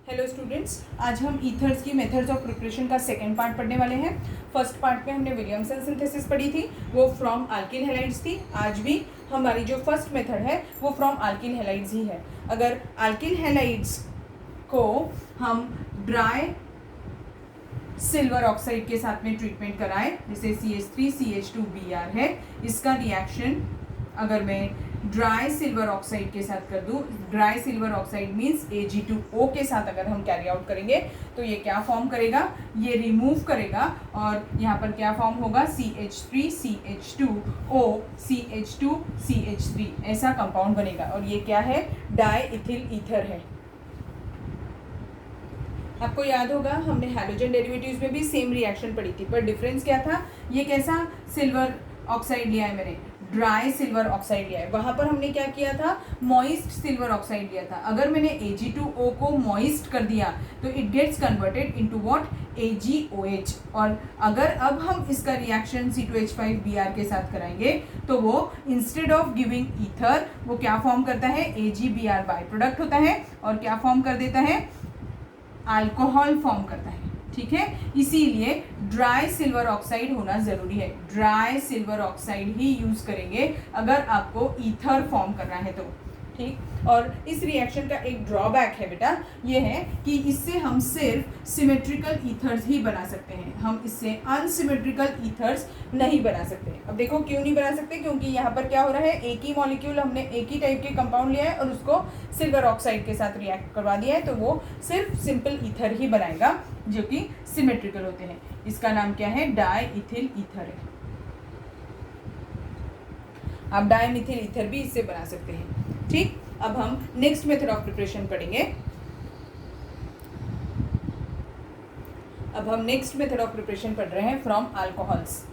Hello students, आज हम ethers की मेथड्स ऑफ प्रिपरेशन का सेकंड पार्ट पढ़ने वाले हैं। फर्स्ट पार्ट में हमने विलियमसन सिंथेसिस पढ़ी थी, वो फ्रॉम अल्किल हैलाइड्स थी। आज भी हमारी जो फर्स्ट मेथड है वो फ्रॉम अल्किल हैलाइड्स ही है। अगर अल्किल हैलाइड्स को हम ड्राई सिल्वर ऑक्साइड के साथ में ट्रीटमेंट कराएं, जैसे CH3CH2Br है, इसका रिएक्शन अगर मैं ड्राई सिल्वर ऑक्साइड के साथ कर दूं, dry silver oxide means Ag2O के साथ अगर हम कैरी आउट करेंगे तो ये क्या फॉर्म करेगा, ये रिमूव करेगा और यहाँ पर क्या फॉर्म होगा, CH3CH2O CH2CH3 ऐसा कंपाउंड बनेगा और ये क्या है, डाई इथिल ईथर है। आपको याद होगा हमने हैलोजन डेरिवेटिव्स में भी सेम रिएक्शन पढ़ी थी, पर डिफरेंस क्या था, ये कैसा सिल्वर ऑक्साइड लिया है मैंने, ड्राई सिल्वर ऑक्साइड लिया है। वहाँ पर हमने क्या किया था, मॉइस्ट सिल्वर ऑक्साइड लिया था। अगर मैंने Ag2O को मॉइस्ट कर दिया तो it gets converted into what, AgOH। और अगर अब हम इसका रिएक्शन C2H5Br के साथ कराएंगे तो वो इंस्टेड ऑफ गिविंग ईथर वो क्या फॉर्म करता है, AgBr बाई प्रोडक्ट होता है और क्या फॉर्म कर देता है, अल्कोहल फॉर्म करता है। ठीक है, इसीलिए ड्राई सिल्वर ऑक्साइड होना जरूरी है। ड्राई सिल्वर ऑक्साइड ही यूज करेंगे अगर आपको ईथर फॉर्म करना है तो। ठीक, और इस रिएक्शन का एक ड्रॉबैक है बेटा, ये है कि इससे हम सिर्फ सिमेट्रिकल ईथर्स ही बना सकते हैं, हम इससे अनसिमेट्रिकल ईथर्स नहीं बना सकते। अब देखो क्यों नहीं बना सकते, क्योंकि यहाँ पर क्या हो रहा है, एक ही मॉलिक्यूल हमने एक ही टाइप के कंपाउंड लिया है और उसको सिल्वर ऑक्साइड के साथ रिएक्ट करवा दिया है, तो वो सिर्फ सिंपल ईथर ही बनाएगा जो कि सिमेट्रिकल होते हैं। इसका नाम क्या है, डाई इथिल ईथर है। आप डाई मिथिल ईथर भी इससे बना सकते हैं। ठीक, अब हम नेक्स्ट मेथड ऑफ प्रिपरेशन पढ़ेंगे। अब हम नेक्स्ट मेथड ऑफ प्रिपरेशन पढ़ रहे हैं फ्रॉम अल्कोहल्स।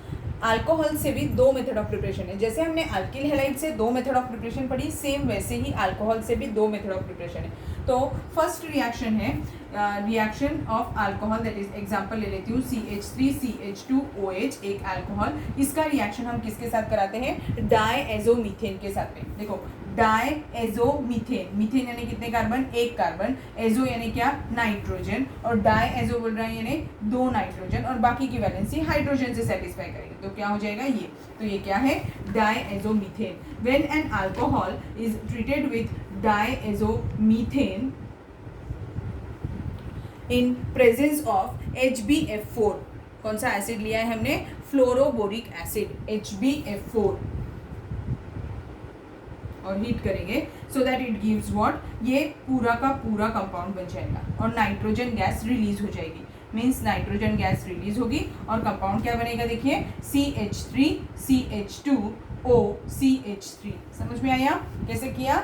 अल्कोहल से भी दो मेथड ऑफ प्रिपरेशन है। जैसे हमने अल्किल हैलाइड से दो मेथड ऑफ प्रिपरेशन पढ़ी, सेम वैसे ही अल्कोहल से भी दो मेथड ऑफ प्रिपरेशन है। तो फर्स्ट रिएक्शन है reaction of alcohol, that is example ले लेती हूँ, CH3CH2OH एक अल्कोहल। इसका रिएक्शन हम किसके साथ कराते हैं, डायएजोमीथेन के साथ में। देखो डायएजोमीथेन, मीथेन यानी कितने कार्बन, एक कार्बन, एजो यानी क्या, नाइट्रोजन, और डायएजो बोल रहे हैं यानी दो नाइट्रोजन और बाकी की वैलेंसी हाइड्रोजन से सेटिस्फाई करेंगे, तो क्या हो जाएगा ये, तो ये क्या है, diazomethane. When an alcohol is treated with diazomethane in presence of HbF4, कौन सा एसिड लिया है हमने, फ्लोरोबोरिक एसिड HbF4, और हीट करेंगे so that it gives what, ये पूरा का पूरा कंपाउंड बन जाएगा और नाइट्रोजन गैस रिलीज हो जाएगी, मीन्स नाइट्रोजन गैस रिलीज होगी और कंपाउंड क्या बनेगा, देखिए CH3CH2O CH3। समझ में आया कैसे किया,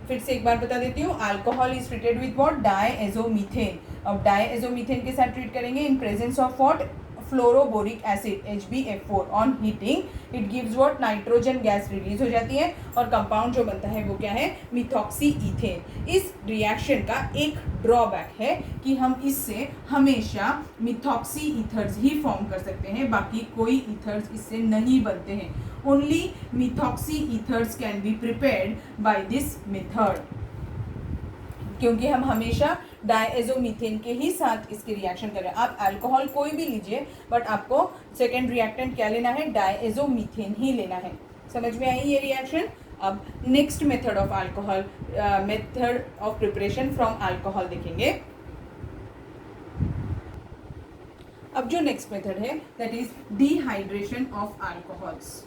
फिर से एक बार बता देती हूँ। Alcohol is treated with what, diazomethane. अब डायएजोमीथेन के साथ ट्रीट करेंगे in presence of what, fluoroboric acid HbF4। On heating it gives what, nitrogen gas release हो जाती है और कंपाउंड जो बनता है वो क्या है, मिथॉक्सी ईथेन। इस रिएक्शन का एक ड्रॉबैक है कि हम इससे हमेशा मिथॉक्सी ईथर्स ही फॉर्म कर सकते हैं, बाकी कोई ईथर्स इससे नहीं बनते हैं। Only methoxy ethers can be prepared by this method, क्योंकि हम हमेशा डायएजोमीथेन के ही साथ इसके रिएक्शन कर रहे हैं। आप अल्कोहल कोई भी लीजिए, बट आपको सेकेंड रिएक्टेंट क्या लेना है, डायएजोमीथेन ही लेना है। समझ में आई ये रिएक्शन। अब next method of alcohol, method of preparation from alcohol देखेंगे। अब जो नेक्स्ट मेथड है that is dehydration of alcohols.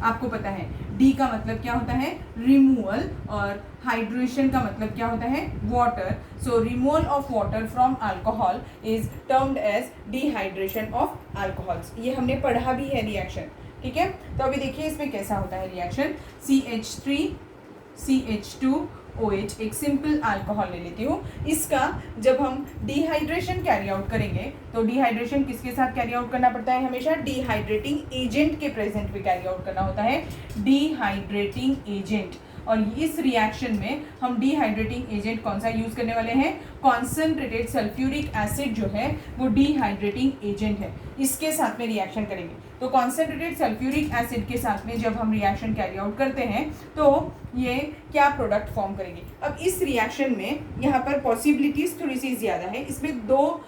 आपको पता है डी का मतलब क्या होता है, रिमूवल, और हाइड्रेशन का मतलब क्या होता है, water. So removal of water from alcohol is termed as dehydration of alcohols. ये हमने पढ़ा भी है रिएक्शन, ठीक है। तो अभी देखिए इसमें कैसा होता है रिएक्शन, CH3CH2OH एक सिंपल अल्कोहल ले लेती हूँ। इसका जब हम डिहाइड्रेशन कैरी आउट करेंगे तो डिहाइड्रेशन किसके साथ कैरी आउट करना पड़ता है, हमेशा डिहाइड्रेटिंग एजेंट के प्रेजेंट में कैरी आउट करना होता है, डिहाइड्रेटिंग एजेंट। और इस रिएक्शन में हम डिहाइड्रेटिंग एजेंट कौन सा यूज करने वाले हैं, कॉन्सेंट्रेटेड सल्फ्यूरिक एसिड जो है वो डिहाइड्रेटिंग एजेंट है। इसके साथ में रिएक्शन करेंगे। तो कॉन्सेंट्रेटेड सल्फ्यूरिक एसिड के साथ में जब हम रिएक्शन कैरी आउट करते हैं तो ये क्या प्रोडक्ट फॉर्म करेंगे। अब इस रिएक्शन में यहाँ पर पॉसिबिलिटीज थोड़ी सी ज़्यादा है, इसमें दो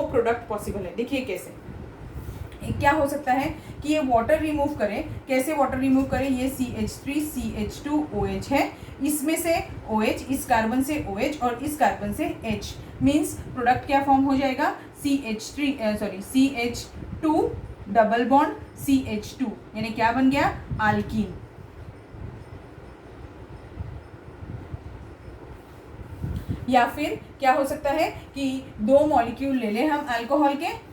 प्रोडक्ट पॉसिबल है। देखिए कैसे क्या हो सकता है कि ये वाटर रिमूव करें। कैसे वाटर रिमूव करें, ये CH3 CH2OH है, इसमें से OH, इस कार्बन से OH और इस कार्बन से H, मीन्स प्रोडक्ट क्या फॉर्म हो जाएगा, CH2 डबल बॉन्ड CH2, यानी क्या बन गया, अल्कीन। या फिर क्या हो सकता है कि दो मॉलिक्यूल ले लें हम अल्कोहल के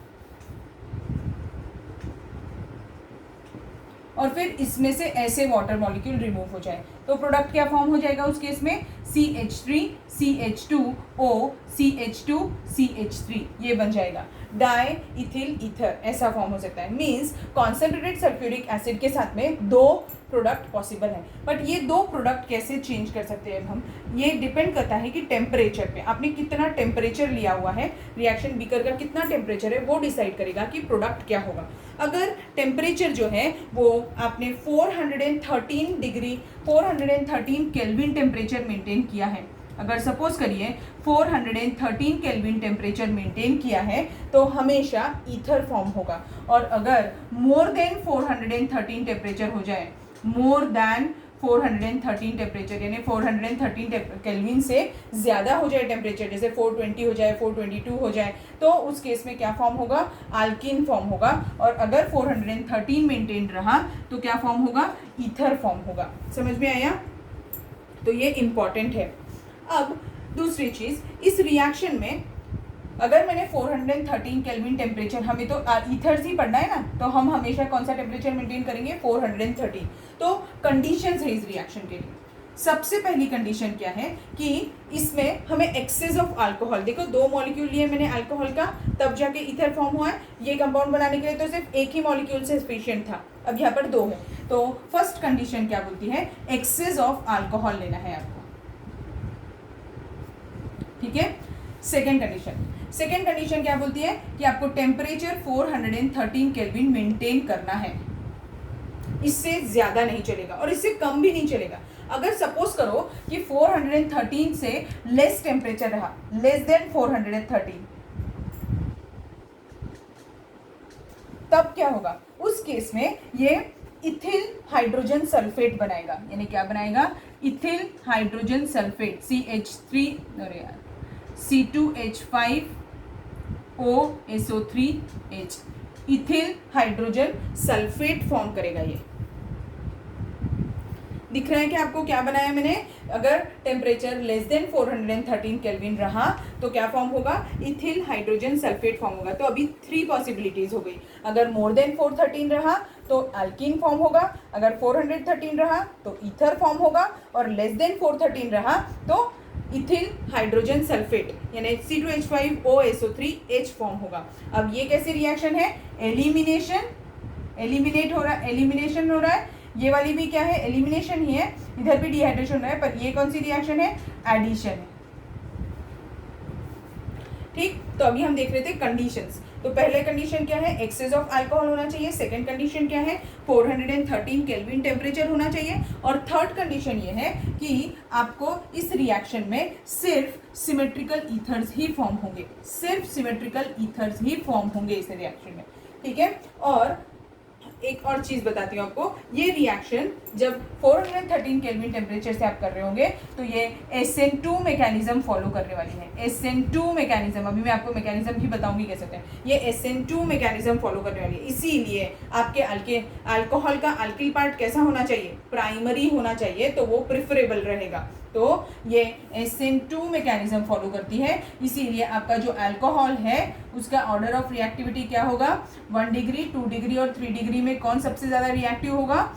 और फिर इसमें से ऐसे वाटर मॉलिक्यूल रिमूव हो जाए, तो प्रोडक्ट क्या फॉर्म हो जाएगा उस केस में, CH3 CH2O CH2 CH3, ये बन जाएगा डाई इथिल ईथर, ऐसा फॉर्म हो सकता है। मींस कॉन्सेंट्रेटेड सल्फ्यूरिक एसिड के साथ में दो प्रोडक्ट पॉसिबल है। बट ये दो प्रोडक्ट कैसे चेंज कर सकते हैं हम, ये डिपेंड करता है कि टेम्परेचर पे, आपने कितना टेम्परेचर लिया हुआ है, रिएक्शन बीकर का कितना टेम्परेचर है, वो डिसाइड करेगा कि प्रोडक्ट क्या होगा। अगर टेम्परेचर जो है वो आपने 413 केल्विन टेम्परेचर मेंटेन किया है, अगर सपोज करिए 413 केल्विन टेम्परेचर मेंटेन किया है तो हमेशा ईथर फॉर्म होगा। और अगर मोर देन 413 टेम्परेचर हो जाए, मोर देन 413 टेम्परेचर यानी 413 केल्विन से ज़्यादा हो जाए टेम्परेचर, जैसे 420 हो जाए, 422 हो जाए, तो उस केस में क्या फॉर्म होगा, अल्कीन फॉर्म होगा। और अगर 413 मेंटेन रहा तो क्या फॉर्म होगा, ईथर फॉर्म होगा। समझ में आया, तो ये इंपॉर्टेंट है। अब दूसरी चीज़, इस रिएक्शन में अगर मैंने 413 केल्विन टेम्परेचर, हमें तो ईथर्स ही पढ़ना है ना, तो हम हमेशा कौन सा टेम्परेचर मेंटेन करेंगे, 413। तो कंडीशंस है इस रिएक्शन के लिए। सबसे पहली कंडीशन क्या है कि इसमें हमें एक्सेस ऑफ अल्कोहल, देखो दो मॉलिक्यूल लिए मैंने अल्कोहल का, तब जाके ईथर फॉर्म हुआ है। ये कंपाउंड बनाने के लिए तो सिर्फ एक ही मॉलिक्यूल से सफिशिएंट था, अब यहाँ पर दो है। तो फर्स्ट कंडीशन क्या बोलती है, एक्सेस ऑफ अल्कोहल लेना है आपको, ठीक है। सेकेंड कंडीशन क्या बोलती है कि आपको टेम्परेचर 413 केल्विन मेंटेन करना है, इससे ज्यादा नहीं चलेगा और इससे कम भी नहीं चलेगा। अगर सपोज करो कि 413 से लेस टेम्परेचर रहा, लेस देन 413, तब क्या होगा, उस केस में ये इथिल हाइड्रोजन सल्फेट बनाएगा, यानी क्या बनाएगा, ethyl hydrogen sulphate C2H5OSO3H, ethyl hydrogen sulphate form करेगा। ये दिख रहा है कि आपको क्या बनाया मैंने, अगर टेम्परेचर लेस देन 413 केल्विन रहा तो क्या फॉर्म होगा, इथिल हाइड्रोजन सल्फेट फॉर्म होगा। तो अभी 3 पॉसिबिलिटीज हो गई, अगर मोर देन 413 रहा तो अल्कीन फॉर्म होगा, अगर 413 रहा तो ईथर फॉर्म होगा, और लेस देन 413 रहा तो इथिल हाइड्रोजन सल्फेट यानी C2H5OSO3H फॉर्म होगा। अब ये कैसी रिएक्शन है, एलिमिनेशन हो रहा है। ये वाली भी क्या है, एलिमिनेशन ही है, इधर भी डिहाइड्रेशन हो रहा है, पर ये कौन सी रिएक्शन है, एडिशन है, ठीक। तो अभी हम देख रहे थे कंडीशंस। तो पहले कंडीशन क्या है, एक्सेस ऑफ अल्कोहल होना चाहिए। सेकंड कंडीशन क्या है, 413 केल्विन टेम्परेचर होना चाहिए। और थर्ड कंडीशन ये है कि आपको इस रिएक्शन में सिर्फ सिमेट्रिकल ईथर्स ही फॉर्म होंगे, इस रिएक्शन में, ठीक है। और एक और चीज बताती हूँ आपको, ये रिएक्शन जब 413 केल्विन टेम्परेचर से आप कर रहे होंगे तो ये SN2 मैकेनिज्म फॉलो करने वाली है। SN2 मैकेनिज्म, अभी मैं आपको मैकेनिज्म भी बताऊंगी कैसे होता है। ये SN2 मैकेनिज्म फॉलो करने वाली है, इसीलिए आपके अल्कोहल का अल्किल पार्ट कैसा होना चाहिए, प्राइमरी होना चाहिए, तो वो प्रिफरेबल रहेगा। तो ये SN2 मैकेनिज्म फॉलो करती है, इसीलिए आपका जो अल्कोहल है उसका ऑर्डर ऑफ रिएक्टिविटी क्या होगा, 1 डिग्री, 2 डिग्री और 3 डिग्री में कौन सबसे ज़्यादा रिएक्टिव होगा,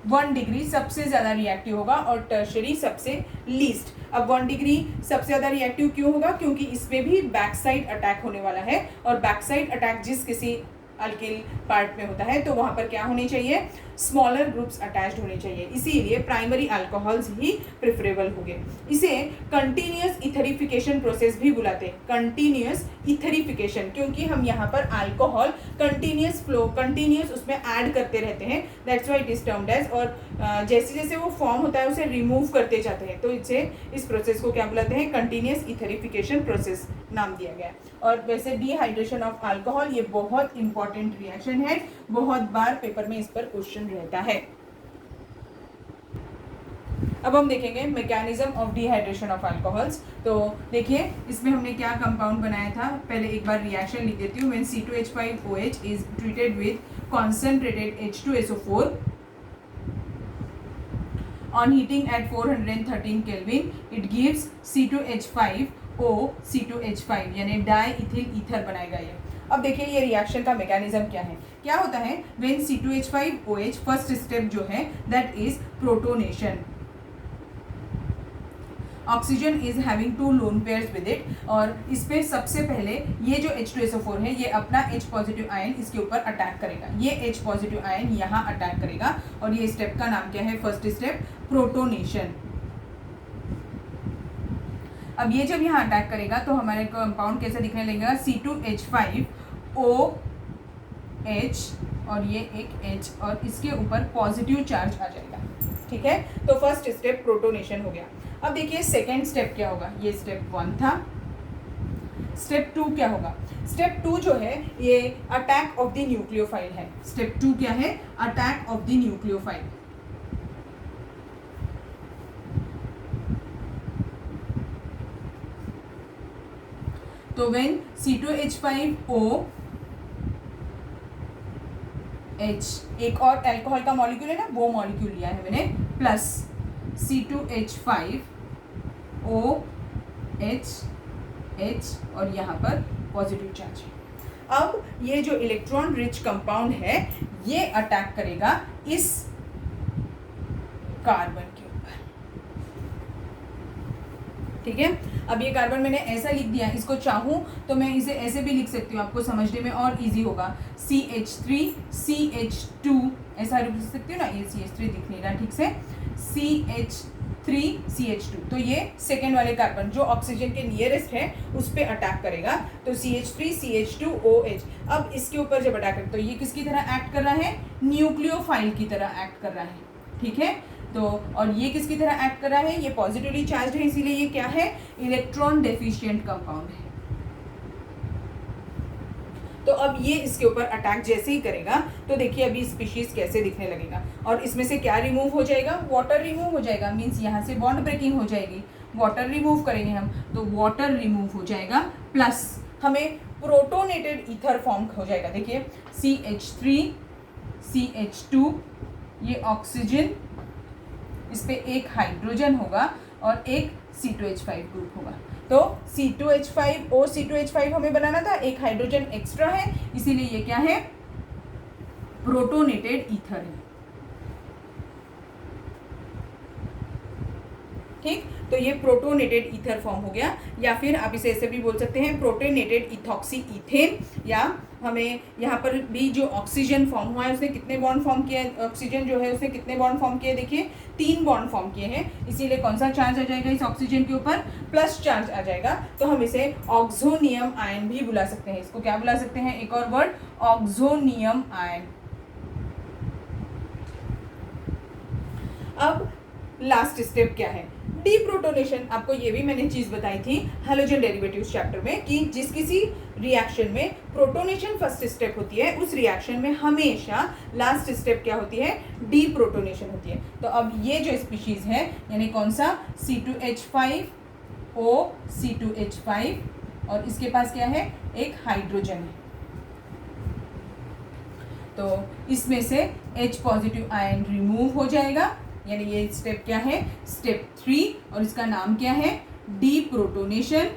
1 डिग्री सबसे ज़्यादा रिएक्टिव होगा और टर्शरी सबसे लीस्ट। अब 1 डिग्री सबसे ज़्यादा रिएक्टिव क्यों होगा, क्योंकि इसमें भी बैक साइड अटैक होने वाला है, और बैक साइड अटैक जिस किसी अल्किल पार्ट में होता है, तो वहाँ पर क्या होनी चाहिए, स्मॉलर ग्रुप्स अटैच्ड होने चाहिए, इसीलिए प्राइमरी अल्कोहल्स ही प्रेफरेबल होंगे। इसे कंटिन्यूअस इथरिफिकेशन प्रोसेस भी बुलाते हैं, कंटिन्यूअस इथरिफिकेशन, क्योंकि हम यहाँ पर अल्कोहल कंटिन्यूअस फ्लो, कंटिन्यूअस उसमें ऐड करते रहते हैं, that's why it is termed as, और जैसे जैसे वो फॉर्म होता है उसे रिमूव करते जाते हैं, तो इस प्रोसेस को क्या बुलाते हैं, कंटिन्यूअस इथरिफिकेशन प्रोसेस नाम दिया गया है। और वैसे डिहाइड्रेशन ऑफ अल्कोहल ये बहुत इंपॉर्टेंट रिएक्शन है, बहुत बार पेपर में इस पर क्वेश्चन रहता है। अब हम देखेंगे mechanism of dehydration of alcohols. तो देखिए इसमें हमने क्या कंपाउंड बनाया था, पहले एक बार रिएक्शन लिख देती हूँ। When C2H5OH is treated with concentrated H2SO4 on heating at 413 Kelvin, it gives C2H5O C2H5 यानी डाईइथिल ईथर बनाएगा ये। अब देखिए ये रिएक्शन का मैकेनिज्म क्या है, क्या होता है, व्हेन C2H5OH फर्स्ट स्टेप जो है that is protonation, oxygen is having 2 lone pairs with it, और इस पे सबसे पहले ये जो H2SO4 है ये अपना H पॉजिटिव आयन इसके ऊपर अटैक करेगा, ये H पॉजिटिव आयन यहाँ अटैक करेगा, और ये स्टेप का नाम क्या है, फर्स्ट स्टेप प्रोटोनेशन। अब ये जब यहाँ अटैक करेगा तो हमारे कंपाउंड कैसे दिखने लगेगा, C2H5OH और ये एक H और इसके ऊपर पॉजिटिव चार्ज आ जाएगा, ठीक है। तो फर्स्ट स्टेप प्रोटोनेशन हो गया। अब देखिए सेकेंड स्टेप क्या होगा, ये स्टेप 1 था, स्टेप 2 क्या होगा, स्टेप 2 जो है ये अटैक ऑफ द न्यूक्लियोफाइल है, स्टेप 2 क्या है, अटैक ऑफ द न्यूक्लियोफाइल। तो व्हेन C2H5OH एक और अल्कोहल का मॉलिक्यूल है ना, वो मॉलिक्यूल लिया है मैंने, प्लस C2H5OH और यहाँ पर पॉजिटिव चार्ज है। अब ये जो इलेक्ट्रॉन रिच कंपाउंड है ये अटैक करेगा इस कार्बन के ऊपर, ठीक है। अब ये कार्बन मैंने ऐसा लिख दिया, इसको चाहूँ तो मैं इसे ऐसे भी लिख सकती हूँ, आपको समझने में और इजी होगा, CH3CH2 ऐसा लिख सकती हूँ ना, ये CH3 दिख नहीं रहा ठीक से, CH3CH2, तो ये सेकेंड वाले कार्बन जो ऑक्सीजन के नियरेस्ट है उस पर अटैक करेगा, तो CH3CH2OH। अब इसके ऊपर जब अटैक करेगा तो ये किसकी तरह एक्ट कर रहा है, न्यूक्लियोफाइल की तरह एक्ट कर रहा है, ठीक है। तो और ये किसकी तरह एक्ट कर रहा है, ये पॉजिटिवली चार्ज है, इसीलिए ये क्या है, इलेक्ट्रॉन डेफिशिएंट कंपाउंड है। तो अब ये इसके ऊपर अटैक जैसे ही करेगा तो देखिए अभी स्पीशीज कैसे दिखने लगेगा, और इसमें से क्या रिमूव हो जाएगा, वाटर रिमूव हो जाएगा, मीन्स यहाँ से बॉन्ड ब्रेकिंग हो जाएगी, वाटर रिमूव करेंगे हम तो वाटर रिमूव हो जाएगा, प्लस हमें प्रोटोनेटेड ईथर फॉर्म हो जाएगा। देखिए CH3CH2 ये ऑक्सीजन, इस पे एक हाइड्रोजन होगा और एक C2H5 ग्रुप होगा, तो C2H5O C2H5 हमें बनाना था, एक हाइड्रोजन एक्स्ट्रा है, इसीलिए ये क्या है, प्रोटोनेटेड ईथर है, ठीक। तो ये प्रोटोनेटेड ईथर फॉर्म हो गया, या फिर आप इसे ऐसे भी बोल सकते हैं प्रोटोनेटेड इथॉक्सी इथेन, या हमें यहाँ पर भी जो ऑक्सीजन फॉर्म हुआ है उसने कितने बॉन्ड फॉर्म किए, ऑक्सीजन जो है उसने कितने बॉन्ड फॉर्म किए, देखिए 3 बॉन्ड फॉर्म किए हैं, इसीलिए कौन सा चार्ज आ जाएगा इस ऑक्सीजन के ऊपर, प्लस चार्ज आ जाएगा, तो हम इसे ऑक्सोनियम आयन भी बुला सकते हैं, इसको क्या बुला सकते हैं, एक और वर्ड, ऑक्सोनियम आयन। अब लास्ट स्टेप क्या है, डीप्रोटोनेशन। आपको ये भी मैंने चीज़ बताई थी हैलोजन डेरिवेटिव्स चैप्टर में कि जिस किसी रिएक्शन में प्रोटोनेशन फर्स्ट स्टेप होती है उस रिएक्शन में हमेशा लास्ट स्टेप क्या होती है, डीप्रोटोनेशन होती है। तो अब ये जो स्पीशीज है यानी कौन सा, C2H5O C2H5 और इसके पास क्या है, एक हाइड्रोजन है, तो इसमें से H पॉजिटिव आयन रिमूव हो जाएगा, यानी ये स्टेप क्या है, स्टेप 3, और इसका नाम क्या है, डीप्रोटोनेशन।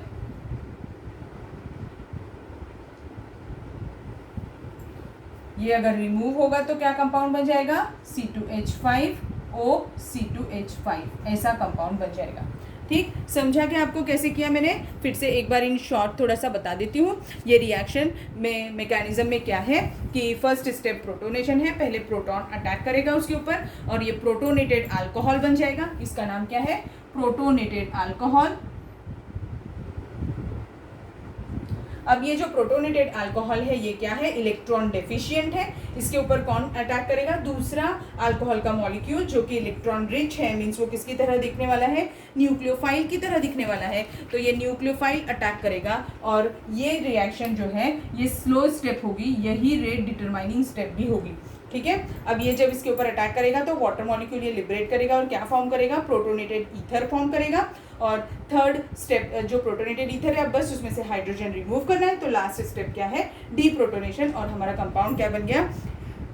ये अगर रिमूव होगा तो क्या कंपाउंड बन जाएगा, C2H5O C2H5 ऐसा कंपाउंड बन जाएगा। ठीक, समझा कि आपको कैसे किया मैंने? फिर से एक बार इन शॉर्ट थोड़ा सा बता देती हूँ। ये रिएक्शन में मैकेनिज्म में क्या है कि फर्स्ट स्टेप प्रोटोनेशन है, पहले प्रोटॉन अटैक करेगा उसके ऊपर और ये प्रोटोनेटेड अल्कोहल बन जाएगा। इसका नाम क्या है? Protonated alcohol. अब ये जो प्रोटोनेटेड अल्कोहल है ये क्या है? इलेक्ट्रॉन डेफिशिएंट है। इसके ऊपर कौन अटैक करेगा? दूसरा अल्कोहल का मॉलिक्यूल जो कि इलेक्ट्रॉन रिच है, मीन्स वो किसकी तरह दिखने वाला है? न्यूक्लियोफाइल की तरह दिखने वाला है। तो ये न्यूक्लियोफाइल अटैक करेगा और ये रिएक्शन जो है ये स्लो स्टेप होगी, यही रेट डिटरमाइनिंग स्टेप भी होगी। ठीक है, अब ये जब इसके ऊपर अटैक करेगा तो वाटर मॉलिक्यूल ये लिबरेट करेगा और क्या फॉर्म करेगा? प्रोटोनेटेड ईथर फॉर्म करेगा। और थर्ड स्टेप जो प्रोटोनेटेड ईथर है, अब बस उसमें से हाइड्रोजन रिमूव करना है। तो लास्ट स्टेप क्या है? डीप्रोटोनेशन, और हमारा कंपाउंड क्या बन गया?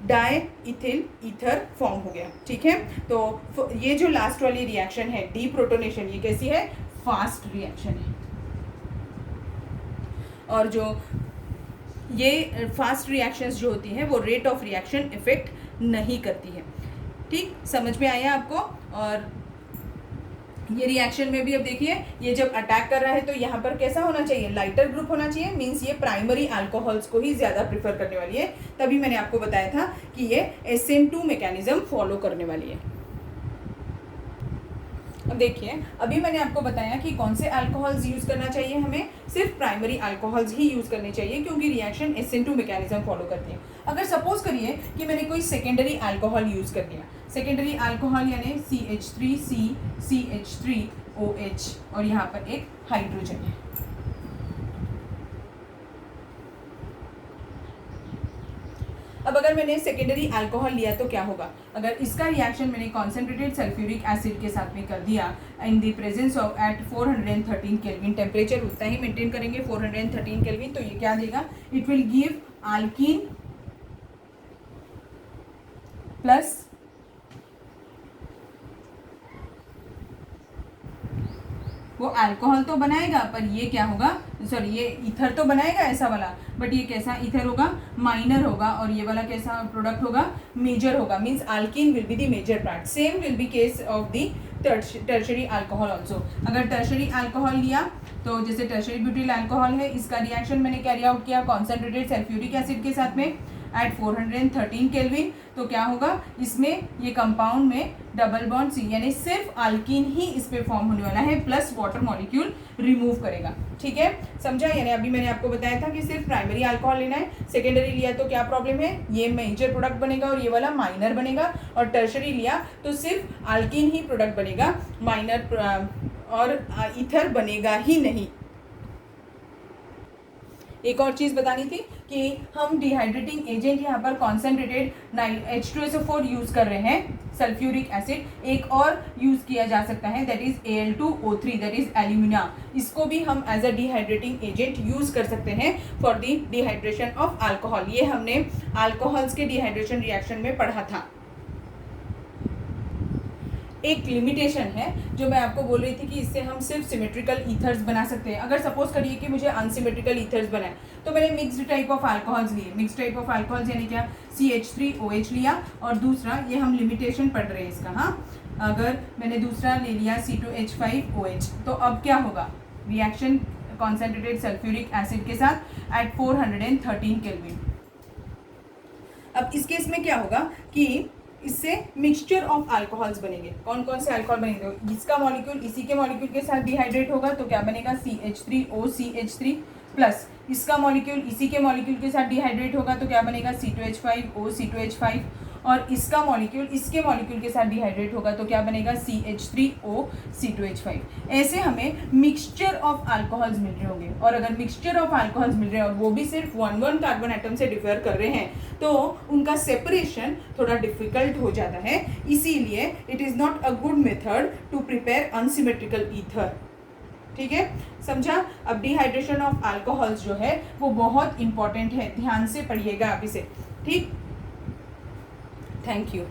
डाई इथिल ईथर फॉर्म हो गया। ठीक है, तो ये जो लास्ट वाली रिएक्शन है डीप्रोटोनेशन, ये कैसी है? फास्ट रिएक्शन है। और जो ये फास्ट रिएक्शंस जो होती हैं वो रेट ऑफ रिएक्शन इफेक्ट नहीं करती है। ठीक, समझ में आया आपको? और ये रिएक्शन में भी अब देखिए, ये जब अटैक कर रहा है तो यहाँ पर कैसा होना चाहिए? लाइटर ग्रुप होना चाहिए, मीन्स ये प्राइमरी अल्कोहल्स को ही ज़्यादा प्रिफर करने वाली है। तभी मैंने आपको बताया था कि ये SN2 मैकेनिज्म फॉलो करने वाली है। अब देखिए, अभी मैंने आपको बताया कि कौन से अल्कोहल्स यूज़ करना चाहिए हमें? सिर्फ प्राइमरी अल्कोहल्स ही यूज़ करने चाहिए क्योंकि रिएक्शन SN2 मैकेनिज्म फॉलो करती है। अगर सपोज करिए कि मैंने कोई सेकेंडरी अल्कोहल यूज़ कर दिया, सेकेंडरी अल्कोहल यानी CH3C CH3OH और यहाँ पर एक हाइड्रोजन है। अब अगर मैंने सेकेंडरी अल्कोहल लिया तो क्या होगा? अगर इसका रिएक्शन मैंने कॉन्सेंट्रेटेड सल्फ्यूरिक एसिड के साथ में कर दिया in the presence of at 413 kelvin, temperature उतना ही मेंटेन करेंगे 413 केल्विन, तो ये क्या देगा? It will give alkyne plus वो अल्कोहल तो बनाएगा पर ये क्या होगा? सॉरी, ये ईथर तो बनाएगा ऐसा वाला, बट ये कैसा ईथर होगा? माइनर होगा। और ये वाला कैसा प्रोडक्ट होगा? मेजर होगा, means alkene will be the major part. Same will be case of the tertiary alcohol also. अगर टर्शरी अल्कोहल लिया तो जैसे टर्शरी ब्यूटिल अल्कोहल है, इसका रिएक्शन मैंने कैरी आउट किया कॉन्सेंट्रेटेड सल्फ्यूरिक एसिड के साथ में एट 413 केल्विन, तो क्या होगा? इसमें ये कंपाउंड में डबल बॉन्ड C यानी सिर्फ अल्कीन ही इस पे फॉर्म होने वाला है, प्लस वाटर मॉलिक्यूल रिमूव करेगा। ठीक है, समझा? यानी अभी मैंने आपको बताया था कि सिर्फ प्राइमरी अल्कोहल लेना है, सेकेंडरी लिया तो क्या प्रॉब्लम है? ये मेजर प्रोडक्ट बनेगा और ये वाला माइनर बनेगा, और टर्शरी लिया तो सिर्फ अल्कीन ही प्रोडक्ट बनेगा, माइनर और ईथर बनेगा ही नहीं। एक और चीज़ बतानी थी कि हम डिहाइड्रेटिंग एजेंट यहाँ पर कॉन्सेंट्रेटेड H2SO4 यूज़ कर रहे हैं, सल्फ्यूरिक एसिड। एक और यूज़ किया जा सकता है, that is Al2O3, that is alumina. इसको भी हम as a dehydrating agent use कर सकते हैं for the dehydration of alcohol. ये हमने अल्कोहल्स के डिहाइड्रेशन रिएक्शन में पढ़ा था। एक लिमिटेशन है जो मैं आपको बोल रही थी कि इससे हम सिर्फ सिमेट्रिकल ईथर्स बना सकते हैं। अगर सपोज करिए कि मुझे अनसिमेट्रिकल ईथर्स बनाए तो मैंने मिक्स्ड टाइप ऑफ अल्कोहल्स लिए। मिक्स्ड टाइप ऑफ अल्कोहल्स यानी क्या? CH3OH लिया, और दूसरा ये हम लिमिटेशन पढ़ रहे हैं इसका। हाँ, अगर मैंने दूसरा ले लिया C2H5OH, तो अब क्या होगा? रिएक्शन कॉन्सेंट्रेटेड सल्फ्यूरिक एसिड के साथ एट 413 केल्विन। अब इस केस में क्या होगा कि इससे मिक्सचर ऑफ अल्कोहल्स बनेंगे। कौन कौन से अल्कोहल बनेंगे? इसका मॉलिक्यूल इसी के मॉलिक्यूल के साथ डिहाइड्रेट होगा तो क्या बनेगा? CH3OCH3 प्लस इसका मॉलिक्यूल इसी के मॉलिक्यूल के साथ डिहाइड्रेट होगा तो क्या बनेगा? C2H5OC2H5, और इसका मॉलिक्यूल इसके मॉलिक्यूल के साथ डिहाइड्रेट होगा तो क्या बनेगा? CH3OC2H5। ऐसे हमें मिक्सचर ऑफ अल्कोहल्स मिल रहे होंगे, और अगर मिक्सचर ऑफ अल्कोहल्स मिल रहे हैं और वो भी सिर्फ 1 कार्बन एटम से डिफर कर रहे हैं तो उनका सेपरेशन थोड़ा डिफिकल्ट हो जाता है। इसीलिए it is not a good method to prepare unsymmetrical ether. ठीक है, समझा? अब डिहाइड्रेशन ऑफ अल्कोहल्स जो है वो बहुत इंपॉर्टेंट है, ध्यान से पढ़िएगा आप इसे। ठीक, थैंक यू।